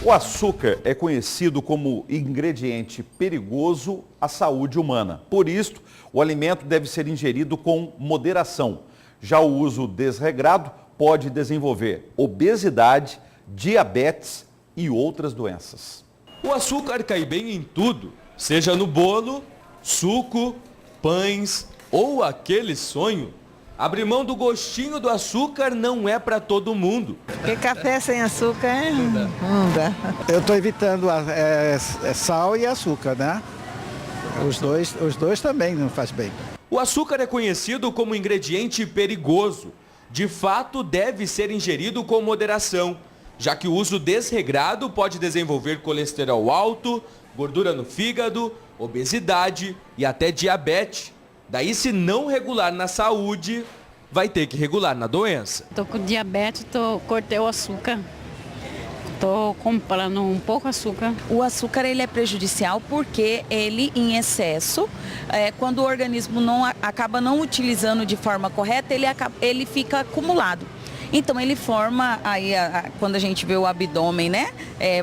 O açúcar é conhecido como ingrediente perigoso à saúde humana. Por isso, o alimento deve ser ingerido com moderação. Já o uso desregrado pode desenvolver obesidade, diabetes e outras doenças. O açúcar cai bem em tudo, seja no bolo, suco, pães ou aquele sonho. Abrir mão do gostinho do açúcar não é para todo mundo. Porque café sem açúcar não dá. Eu estou evitando sal e açúcar, né? Os dois também não faz bem. O açúcar é conhecido como ingrediente perigoso. De fato, deve ser ingerido com moderação, já que o uso desregrado pode desenvolver colesterol alto, gordura no fígado, obesidade e até diabetes. Daí, se não regular na saúde, vai ter que regular na doença. Estou com diabetes, cortei o açúcar. Estou comprando um pouco açúcar. O açúcar ele é prejudicial porque ele, em excesso, quando o organismo acaba não utilizando de forma correta, ele fica acumulado. Então ele forma, aí quando a gente vê o abdômen, né,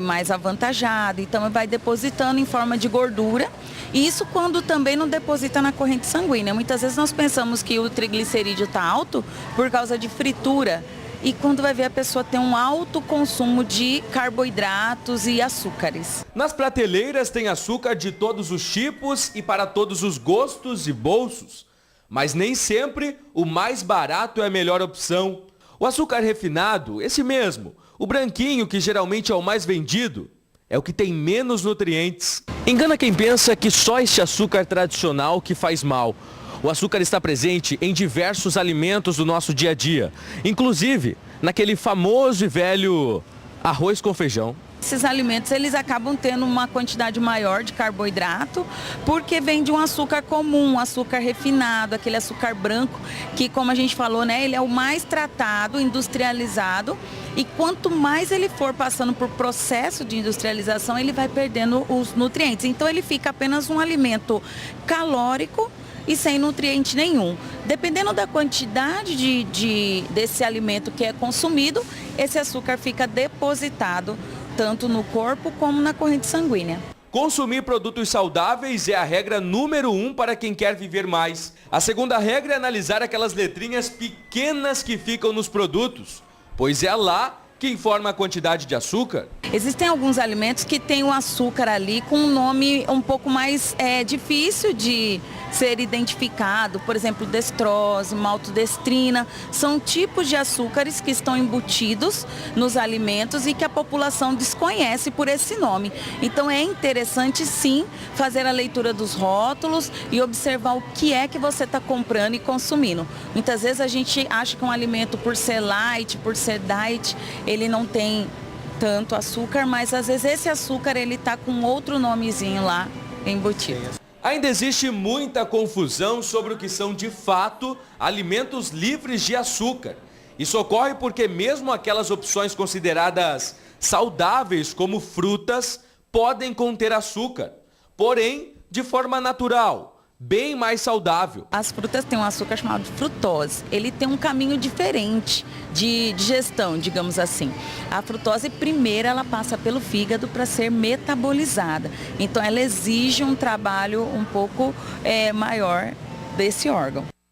mais avantajado, então vai depositando em forma de gordura. E isso quando também não deposita na corrente sanguínea. Muitas vezes nós pensamos que o triglicerídeo está alto por causa de fritura. E quando vai ver, a pessoa tem um alto consumo de carboidratos e açúcares. Nas prateleiras tem açúcar de todos os tipos e para todos os gostos e bolsos. Mas nem sempre o mais barato é a melhor opção. O açúcar refinado, esse mesmo, o branquinho que geralmente é o mais vendido, é o que tem menos nutrientes. Engana quem pensa que só este açúcar tradicional que faz mal. O açúcar está presente em diversos alimentos do nosso dia a dia, inclusive naquele famoso e velho arroz com feijão. Esses alimentos eles acabam tendo uma quantidade maior de carboidrato porque vem de um açúcar comum, um açúcar refinado, aquele açúcar branco que, como a gente falou, né, ele é o mais tratado, industrializado, e quanto mais ele for passando por processo de industrialização, ele vai perdendo os nutrientes. Então ele fica apenas um alimento calórico e sem nutriente nenhum. Dependendo da quantidade desse alimento que é consumido, esse açúcar fica depositado tanto no corpo como na corrente sanguínea. Consumir produtos saudáveis é a regra número 1 para quem quer viver mais. A segunda regra é analisar aquelas letrinhas pequenas que ficam nos produtos, pois é lá que informa a quantidade de açúcar. Existem alguns alimentos que têm o açúcar ali com um nome um pouco mais difícil de ser identificado, por exemplo, destrose, maltodestrina, são tipos de açúcares que estão embutidos nos alimentos e que a população desconhece por esse nome. Então é interessante sim fazer a leitura dos rótulos e observar o que é que você está comprando e consumindo. Muitas vezes a gente acha que um alimento, por ser light, por ser diet, ele não tem tanto açúcar, mas às vezes esse açúcar ele está com outro nomezinho lá embutido. Ainda existe muita confusão sobre o que são de fato alimentos livres de açúcar. Isso ocorre porque mesmo aquelas opções consideradas saudáveis como frutas podem conter açúcar, porém de forma natural, bem mais saudável. As frutas têm um açúcar chamado frutose. Ele tem um caminho diferente de digestão, digamos assim. A frutose, primeiro, ela passa pelo fígado para ser metabolizada. Então, ela exige um trabalho um pouco maior desse órgão.